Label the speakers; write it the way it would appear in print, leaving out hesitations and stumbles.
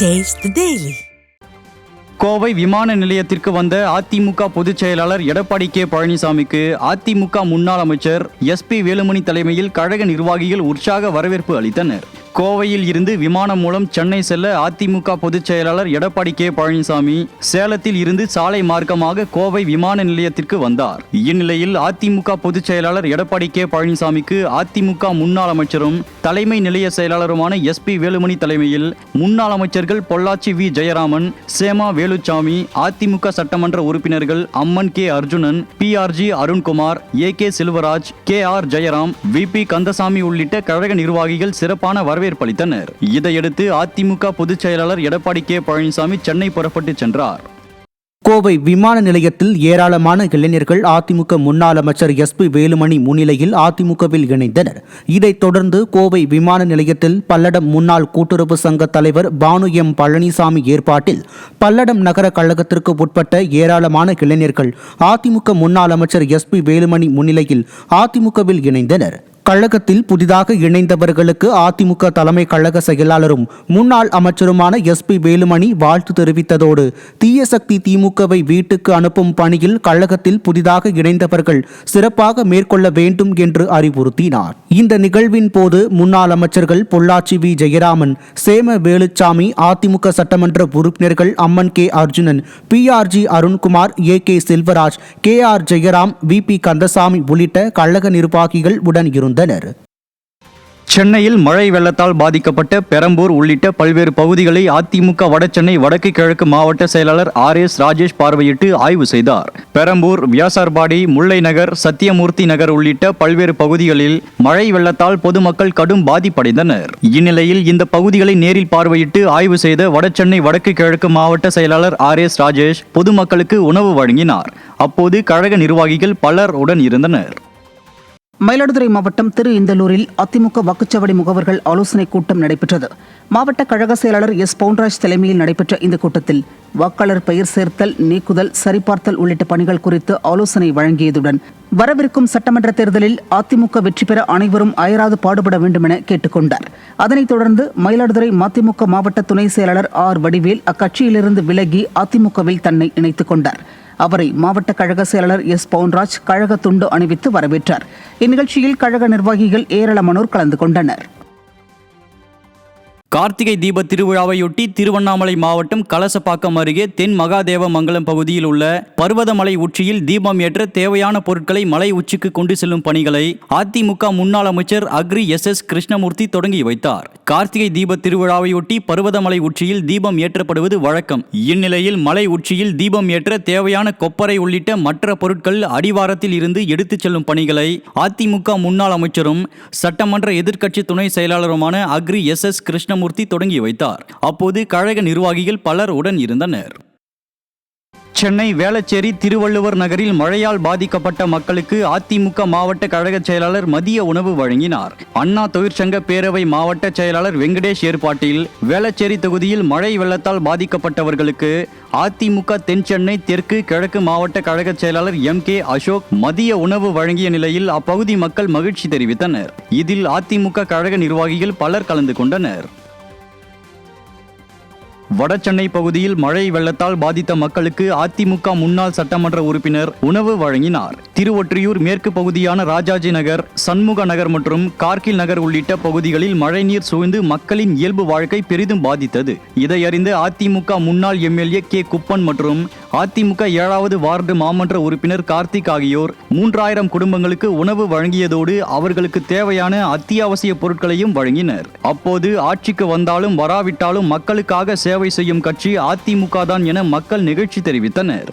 Speaker 1: Taste the Daily.
Speaker 2: Kovai விமான நிலையத்திற்கு வந்த அதிமுக பொதுச் செயலாளர் எடப்பாடி கே பழனிசாமிக்கு அதிமுக முன்னாள் அமைச்சர் SP வேலுமணி தலைமையில் கழக நிர்வாகிகள் உற்சாக வரவேற்பு அளித்தனர். கோவையில் இருந்து விமானம் மூலம் சென்னை செல்ல அதிமுக பொதுச் செயலாளர் எடப்பாடி கே பழனிசாமி சேலத்தில் இருந்து சாலை மார்க்கமாக கோவை விமான நிலையத்திற்கு வந்தார். இந்நிலையில் அதிமுக பொதுச் செயலாளர் எடப்பாடி கே பழனிசாமிக்கு அதிமுக முன்னாள் அமைச்சரும் தலைமை நிலைய செயலாளருமான SP வேலுமணி தலைமையில் முன்னாள் அமைச்சர்கள் பொள்ளாச்சி V ஜெயராமன், சேமா வேலுச்சாமி, அதிமுக சட்டமன்ற உறுப்பினர்கள் Amman K Arjunan, PRG Arunkumar, AK Selvaraj, KR Jayaram, VP Kandasamy உள்ளிட்ட கழக நிர்வாகிகள் சிறப்பான வரவேற்பளித்தனர். இதையடுத்து அதிமுக பொதுச் செயலாளர் எடப்பாடி கே பழனிசாமி சென்னை புறப்பட்டு சென்றார்.
Speaker 3: கோவை விமான நிலையத்தில் ஏராளமான இளைஞர்கள் அதிமுக முன்னாள் அமைச்சர் SP வேலுமணி முன்னிலையில் அதிமுகவில் இணைந்தனர். இதைத் தொடர்ந்து கோவை விமான நிலையத்தில் பல்லடம் முன்னாள் கூட்டுறவு சங்க தலைவர் பானு M பழனிசாமி ஏற்பாட்டில் பல்லடம் நகர கழகத்திற்கு உட்பட்ட ஏராளமான இளைஞர்கள் அதிமுக முன்னாள் அமைச்சர் SP வேலுமணி முன்னிலையில் அதிமுகவில் இணைந்தனர். கழகத்தில் புதிதாக இணைந்தவர்களுக்கு அதிமுக தலைமை கழக செயலாளரும் முன்னாள் அமைச்சருமான SP வேலுமணி வாழ்த்து தெரிவித்ததோடு தீய சக்தி திமுகவை வீட்டுக்கு அனுப்பும் பணியில் கழகத்தில் புதிதாக இணைந்தவர்கள் சிறப்பாக மேற்கொள்ள வேண்டும் என்று அறிவுறுத்தினார். இந்த நிகழ்வின் போது முன்னாள் அமைச்சர்கள் பொள்ளாச்சி V ஜெயராமன், சேம வேலுச்சாமி, அதிமுக சட்டமன்ற உறுப்பினர்கள் Amman K Arjunan, PRG Arunkumar, AK Selvaraj, KR Jayaram, VP Kandasamy உள்ளிட்ட கழக நிர்வாகிகள் உடன் இருந்தனர்.
Speaker 2: சென்னையில் மழை வெள்ளத்தால் பாதிக்கப்பட்ட பெரம்பூர் உள்ளிட்ட பல்வேறு பகுதிகளை அதிமுக வடசென்னை வடக்கு கிழக்கு மாவட்ட செயலாளர் RS ராஜேஷ் பார்வையிட்டு ஆய்வு செய்தார். பெரம்பூர், வியாசார்பாடி, முல்லை நகர், சத்தியமூர்த்தி நகர் உள்ளிட்ட பல்வேறு பகுதிகளில் மழை வெள்ளத்தால் பொதுமக்கள் கடும் பாதிப்படைந்தனர். இந்நிலையில் இந்த பகுதிகளை நேரில் பார்வையிட்டு ஆய்வு செய்த வடசென்னை வடக்கு கிழக்கு மாவட்ட செயலாளர் RS ராஜேஷ் பொதுமக்களுக்கு உணவு வழங்கினார். அப்போது கழக நிர்வாகிகள் பலர் உடன் இருந்தனர்.
Speaker 4: மயிலாடுதுறை மாவட்டம் திரு இந்தலூரில் அதிமுக வாக்குச்சாவடி முகவர்கள் ஆலோசனைக் கூட்டம் நடைபெற்றது. மாவட்ட கழக செயலாளர் S பவுன்ராஜ் தலைமையில் நடைபெற்ற இந்த கூட்டத்தில் வாக்காளர் பெயர் சேர்த்தல், நீக்குதல், சரிபார்த்தல் உள்ளிட்ட பணிகள் குறித்து ஆலோசனை வழங்கியதுடன் வரவிருக்கும் சட்டமன்ற தேர்தலில் அதிமுக வெற்றி பெற அனைவரும் அயராது பாடுபட வேண்டும் என கேட்டுக்கொண்டார். அதனைத் தொடர்ந்து மயிலாடுதுறை மதிமுக மாவட்ட துணை செயலாளர் R வடிவேல் அக்கட்சியிலிருந்து விலகி அதிமுகவில் தன்னை இணைத்துக் கொண்டார். அவரை மாவட்ட கழக செயலாளர் S பவுன்ராஜ் கழக துண்டு அணிவித்து வரவேற்றார். இந்நிகழ்ச்சியில் கழக நிர்வாகிகள் ஏராளமானோர் கலந்து கொண்டனர்.
Speaker 2: கார்த்திகை தீப திருவிழாவையொட்டி திருவண்ணாமலை மாவட்டம் கலசப்பாக்கம் அருகே தென் மகாதேவ மங்கலம் பகுதியில் உள்ள பர்வதமலை உச்சியில் தீபம் ஏற்ற தேவையான பொருட்களை மலை உச்சிக்கு கொண்டு செல்லும் பணிகளை அதிமுக முன்னாள் அமைச்சர் அக்ரி SS கிருஷ்ணமூர்த்தி தொடங்கி வைத்தார். கார்த்திகை தீப திருவிழாவையொட்டி பர்வதமலை உச்சியில் தீபம் ஏற்றப்படுவது வழக்கம். இந்நிலையில் மலை உச்சியில் தீபம் ஏற்ற தேவையான கொப்பரை உள்ளிட்ட மற்ற பொருட்கள் அடிவாரத்தில் இருந்து எடுத்துச் செல்லும் பணிகளை அதிமுக முன்னாள் அமைச்சரும் சட்டமன்ற எதிர்க்கட்சி துணை செயலாளருமான அக்ரி SS கிருஷ்ணமூர்த்தி தொடங்கி வைத்தார். அப்போது கழக நிர்வாகிகள் பலர் உடன் இருந்தனர். சென்னை வேளச்சேரி திருவள்ளுவர் நகரில் மழையால் பாதிக்கப்பட்ட மக்களுக்கு அதிமுக மாவட்ட கழக செயலாளர் மதிய உணவு வழங்கினார். அண்ணா தொழிற்சங்க பேரவை மாவட்ட செயலாளர் வெங்கடேஷ் ஏற்பாட்டில் வேளச்சேரி தொகுதியில் மழை வெள்ளத்தால் பாதிக்கப்பட்டவர்களுக்கு அதிமுக தென் சென்னை தெற்கு கிழக்கு மாவட்ட கழக செயலாளர் MK அசோக் மதிய உணவு வழங்கிய நிலையில் அப்பகுதி மக்கள் மகிழ்ச்சி தெரிவித்தனர். இதில் அதிமுக கழக நிர்வாகிகள் பலர் கலந்து கொண்டனர். வடசென்னை பகுதியில் மழை வெள்ளத்தால் பாதித்த மக்களுக்கு அதிமுக முன்னாள் சட்டமன்ற உறுப்பினர் உணவு வழங்கினார். திருவொற்றியூர் மேற்கு பகுதியான ராஜாஜி நகர், சண்முக நகர் மற்றும் கார்கில் நகர் உள்ளிட்ட பகுதிகளில் மழைநீர் சூழ்ந்து மக்களின் இயல்பு வாழ்க்கை பெரிதும் பாதித்தது. இதையறிந்து அதிமுக முன்னாள் MLA K குப்பன் மற்றும் அதிமுக 7வது வார்டு மாமன்ற உறுப்பினர் கார்த்திக் ஆகியோர் 3000 குடும்பங்களுக்கு உணவு வழங்கியதோடு அவர்களுக்கு தேவையான அத்தியாவசிய பொருட்களையும் வழங்கினர். அப்போது ஆட்சிக்கு வந்தாலும் வராவிட்டாலும் மக்களுக்காக சேவை செய்யும் கட்சி அதிமுக தான் என மக்கள் நிகழ்ச்சி தெரிவித்தனர்.